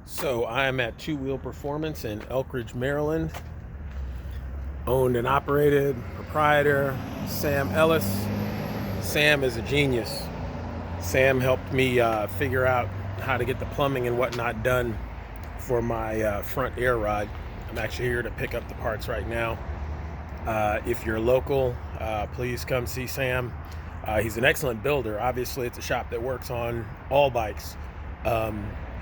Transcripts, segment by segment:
So I am at Two Wheel Performance in Elkridge, Maryland. Owned and operated, proprietor Sam Ellis. Sam is a genius. Sam helped me figure out how to get the plumbing and whatnot done for my front air rod. I'm actually here to pick up the parts right now. If you're local, please come see Sam. He's an excellent builder. Obviously, it's a shop that works on all bikes.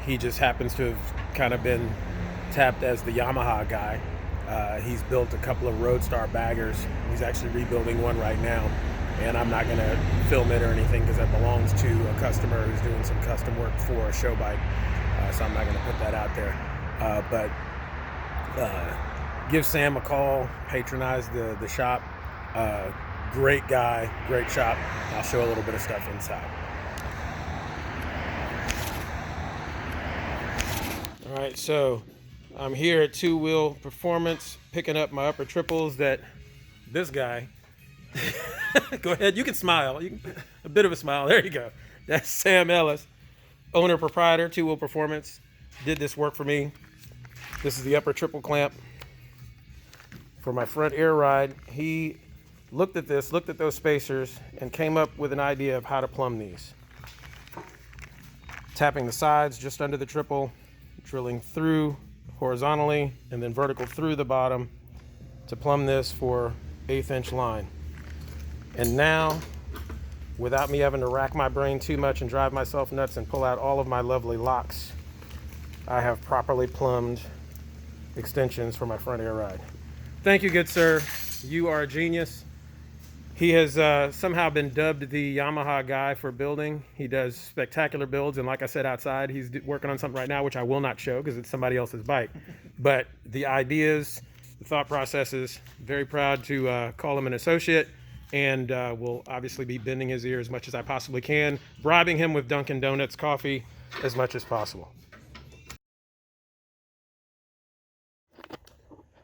He just happens to have kind of been tapped as the Yamaha guy. He's built a couple of Roadstar baggers. He's actually rebuilding one right now. And I'm not going to film it or anything because that belongs to a customer who's doing some custom work for a show bike. So I'm not going to put that out there. But give Sam a call, patronize the shop. Great guy, great shop. I'll show a little bit of stuff inside. All right, so I'm here at Two Wheel Performance picking up my upper triples that this guy, go ahead, you can smile. A bit of a smile, there you go. That's Sam Ellis, owner, proprietor, Two Wheel Performance. Did this work for me. This is the upper triple clamp for my front air ride. He looked at this, looked at those spacers, and came up with an idea of how to plumb these. Tapping the sides just under the triple, drilling through horizontally and then vertical through the bottom to plumb this for 1/8 inch line. And now, without me having to rack my brain too much and drive myself nuts and pull out all of my lovely locks, I have properly plumbed extensions for my front air ride. Thank you, good sir. You are a genius. He has somehow been dubbed the Yamaha guy for building. He does spectacular builds, and like I said outside, he's working on something right now, which I will not show because it's somebody else's bike. But the ideas, the thought processes, very proud to call him an associate, and will obviously be bending his ear as much as I possibly can, bribing him with Dunkin' Donuts coffee as much as possible.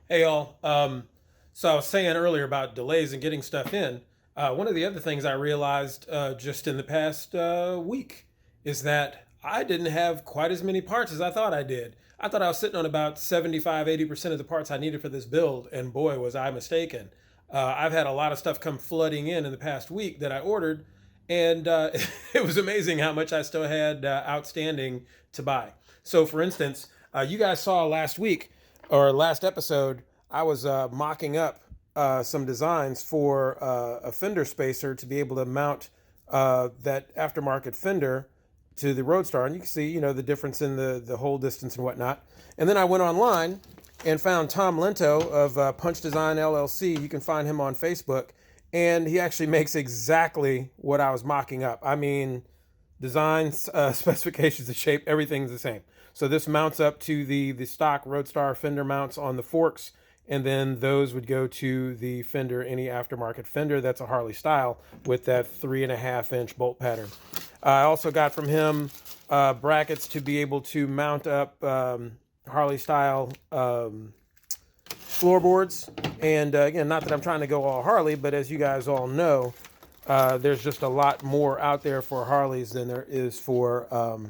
Hey, y'all. So I was saying earlier about delays and getting stuff in. One of the other things I realized just in the past week is that I didn't have quite as many parts as I thought I did. I thought I was sitting on about 75, 80% of the parts I needed for this build, and boy, was I mistaken. I've had a lot of stuff come flooding in the past week that I ordered, and it was amazing how much I still had outstanding to buy. So, for instance, you guys saw last week or last episode, I was mocking up some designs for a fender spacer to be able to mount that aftermarket fender to the Roadstar. And you can see, you know, the difference in the hold distance and whatnot. And then I went online and found Tom Lento of Punch Design LLC. You can find him on Facebook. And he actually makes exactly what I was mocking up. I mean, designs, specifications, the shape, everything's the same. So this mounts up to the stock Roadstar fender mounts on the forks, and then those would go to the fender, any aftermarket fender that's a Harley style with that 3.5 inch bolt pattern. I also got from him brackets to be able to mount up Harley style floorboards. And again, not that I'm trying to go all Harley, but as you guys all know, there's just a lot more out there for Harleys than there is for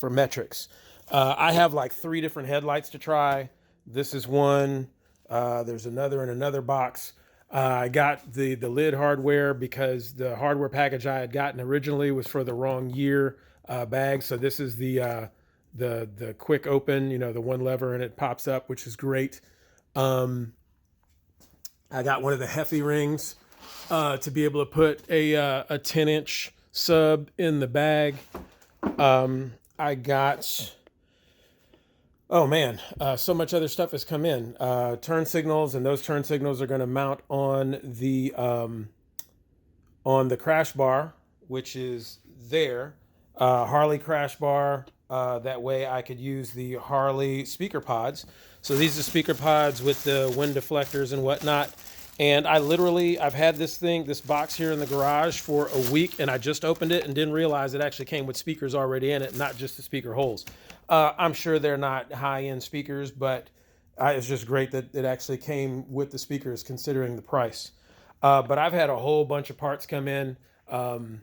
metrics. I have like 3 different headlights to try. This is one. There's another in another box. I got the lid hardware because the hardware package I had gotten originally was for the wrong year bag. So this is the quick open, you know, the one lever and it pops up, which is great. I got one of the Heffy rings to be able to put a 10-inch sub in the bag. I got... Oh man, so much other stuff has come in. Turn signals, and those turn signals are going to mount on the crash bar, which is there. Harley crash bar. That way I could use the Harley speaker pods. So these are speaker pods with the wind deflectors and whatnot. And I've had this box here in the garage for a week, and I just opened it and didn't realize it actually came with speakers already in it, not just the speaker holes. I'm sure they're not high-end speakers, but it's just great that it actually came with the speakers considering the price. But I've had a whole bunch of parts come in. The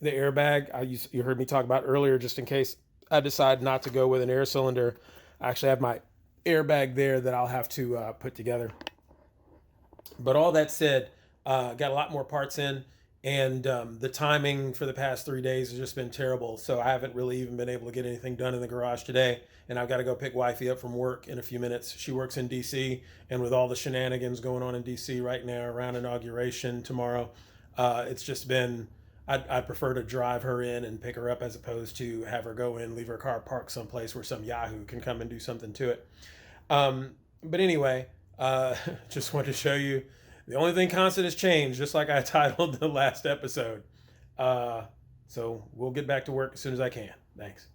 airbag, you heard me talk about earlier, just in case I decide not to go with an air cylinder. I actually have my airbag there that I'll have to put together. But all that said, got a lot more parts in, and the timing for the past 3 days has just been terrible. So I haven't really even been able to get anything done in the garage today. And I've got to go pick wifey up from work in a few minutes. She works in DC, and with all the shenanigans going on in DC right now around inauguration tomorrow, it's just been. I'd prefer to drive her in and pick her up as opposed to have her go in, leave her car parked someplace where some yahoo can come and do something to it. But anyway, just wanted to show you the only thing constant is change, just like I titled the last episode. So we'll get back to work as soon as I can. Thanks.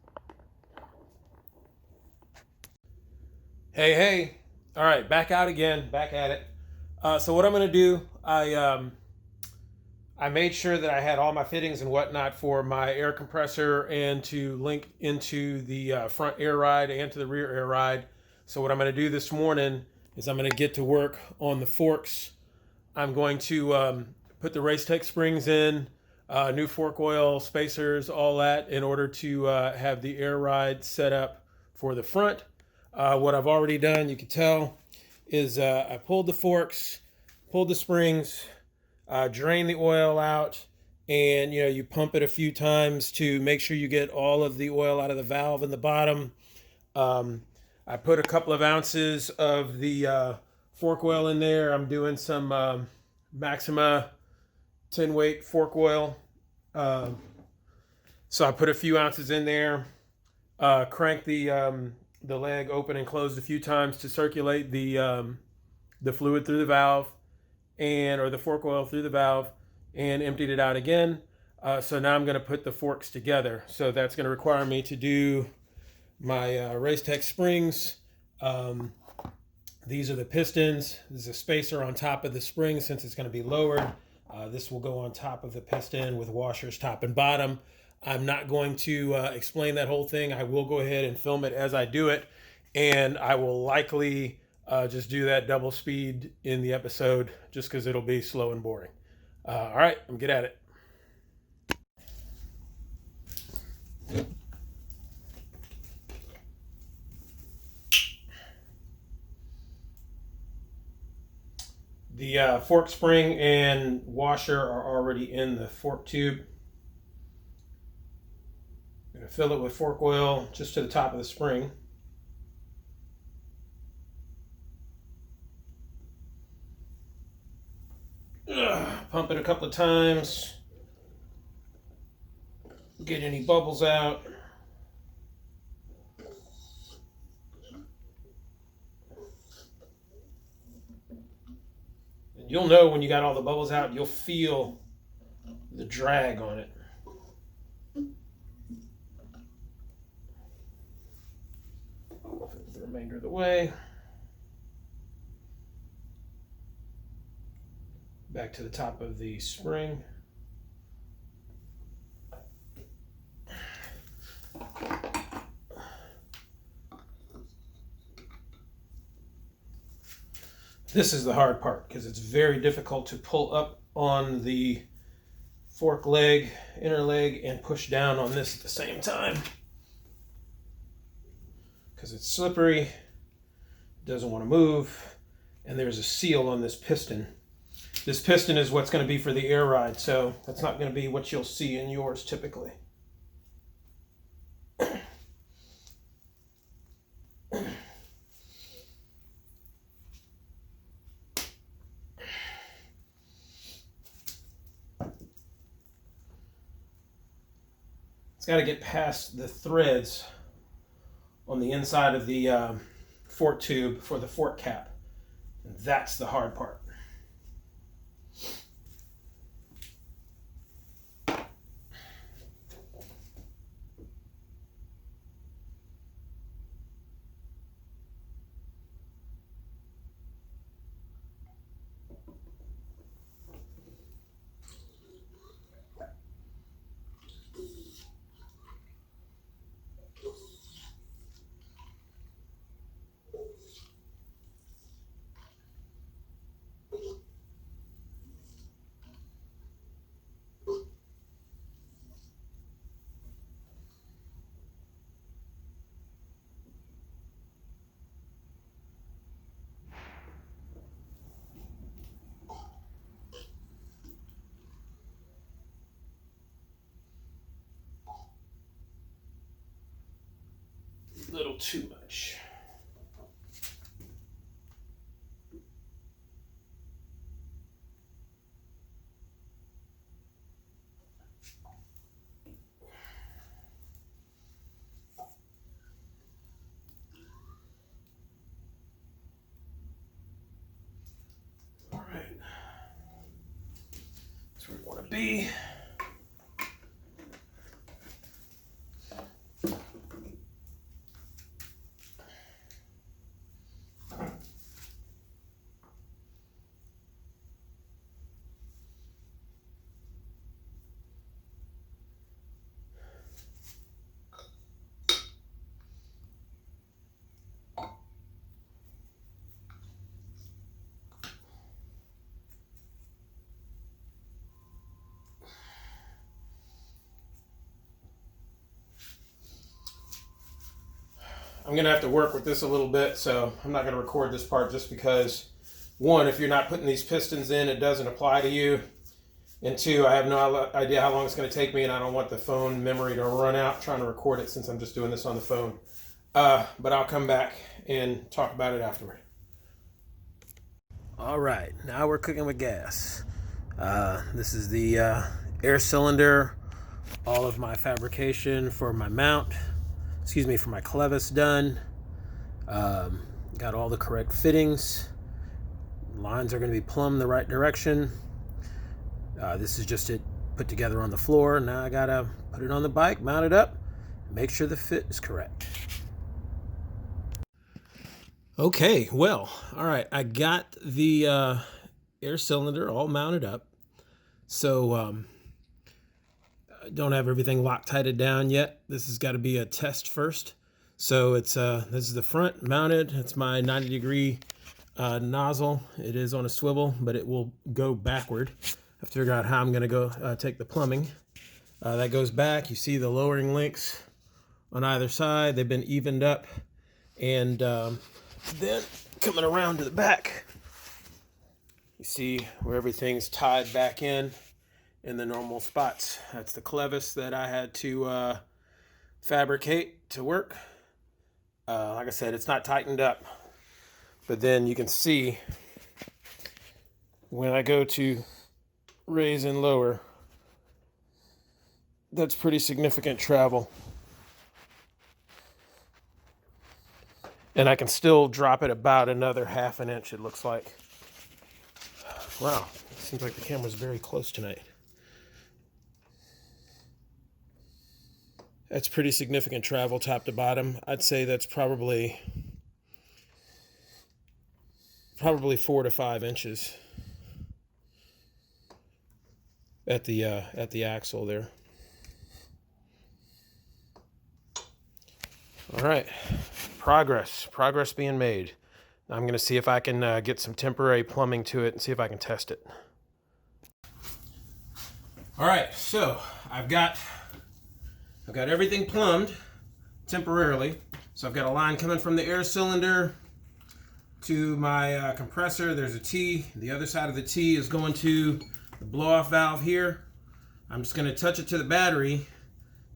Hey. All right, back out again, back at it. So what I'm going to do, I made sure that I had all my fittings and whatnot for my air compressor and to link into the front air ride and to the rear air ride. So what I'm going to do this morning is I'm going to get to work on the forks. I'm going to put the Racetech springs in, new fork oil, spacers, all that in order to have the air ride set up for the front. What I've already done, you can tell, is I pulled the forks, pulled the springs, drain the oil out, and you pump it a few times to make sure you get all of the oil out of the valve in the bottom. I put a couple of ounces of the fork oil in there. I'm doing some Maxima 10 weight fork oil. So I put a few ounces in there, crank the leg open and closed a few times to circulate the fluid through the valve or the fork oil through the valve, and emptied it out again. So now I'm going to put the forks together. So that's going to require me to do my Racetech springs. These are the pistons. There's a spacer on top of the spring since it's going to be lowered. This will go on top of the piston with washers top and bottom. I'm not going to explain that whole thing. I will go ahead and film it as I do it, and I will likely just do that double speed in the episode just because it'll be slow and boring. All right, I'm get at it. The fork spring and washer are already in the fork tube. I'm going to fill it with fork oil just to the top of the spring. Pump it a couple of times. Get any bubbles out. And you'll know when you got all the bubbles out, you'll feel the drag on it. The remainder of the way. Back to the top of the spring. This is the hard part because it's very difficult to pull up on the fork leg, inner leg, and push down on this at the same time because it's slippery, doesn't want to move, and there's a seal on this piston. This piston is what's going to be for the air ride, so that's not going to be what you'll see in yours typically. It's got to get past the threads on the inside of the fork tube for the fork cap. And that's the hard part. little too much. All right, that's where we want to be. I'm going to have to work with this a little bit, so I'm not going to record this part just because, one, if you're not putting these pistons in, it doesn't apply to you. And two, I have no idea how long it's going to take me, and I don't want the phone memory to run out trying to record it since I'm just doing this on the phone. But I'll come back and talk about it afterward. All right, now we're cooking with gas. This is the air cylinder, all of my fabrication for my mount. For my clevis done. Got all the correct fittings. Lines are going to be plumb the right direction. This is just it put together on the floor. Now I gotta put it on the bike, mount it up, make sure the fit is correct. Okay, well, all right, I got the air cylinder all mounted up. So don't have everything Loctited down yet. This has got to be a test first. So it's this is the front mounted. It's my 90-degree nozzle. It is on a swivel, but it will go backward. I have to figure out how I'm going to go take the plumbing. That goes back. You see the lowering links on either side. They've been evened up. And then coming around to the back, you see where everything's tied back in the normal spots. That's the clevis that I had to fabricate to work. Like I said, it's not tightened up, but then you can see when I go to raise and lower, that's pretty significant travel. And I can still drop it about another ½ an inch, it looks like. Wow, seems like the camera's very close tonight. That's pretty significant travel top to bottom. I'd say that's probably 4 to 5 inches at the axle there. All right, progress being made. I'm going to see if I can get some temporary plumbing to it and see if I can test it. All right, so I've got everything plumbed temporarily. So I've got a line coming from the air cylinder to my compressor. There's a T. The other side of the T is going to the blow-off valve here. I'm just going to touch it to the battery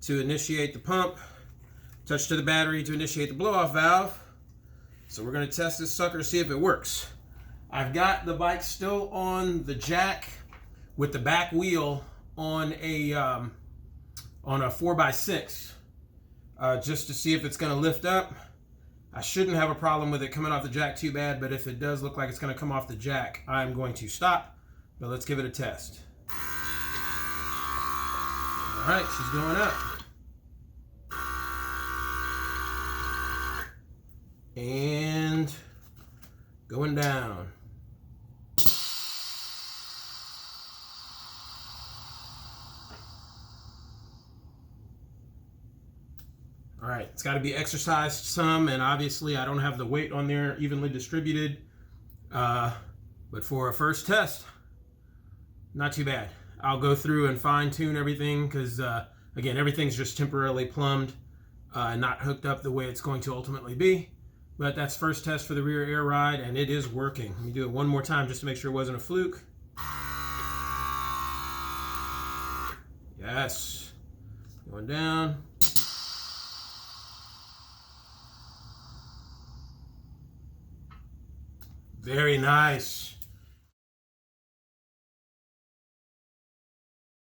to initiate the pump. Touch to the battery to initiate the blow-off valve. So we're going to test this sucker, see if it works. I've got the bike still on the jack with the back wheel on a 4x6 just to see if it's going to lift up. I shouldn't have a problem with it coming off the jack too bad, but if it does look like it's going to come off the jack, I'm going to stop. But let's give it a test. All right, she's going up. And going down. All right, it's got to be exercised some, and obviously I don't have the weight on there evenly distributed, but for a first test, not too bad. I'll go through and fine tune everything because, again, everything's just temporarily plumbed, not hooked up the way it's going to ultimately be. But that's first test for the rear air ride, and it is working. Let me do it one more time just to make sure it wasn't a fluke. Yes. Going down. Very nice.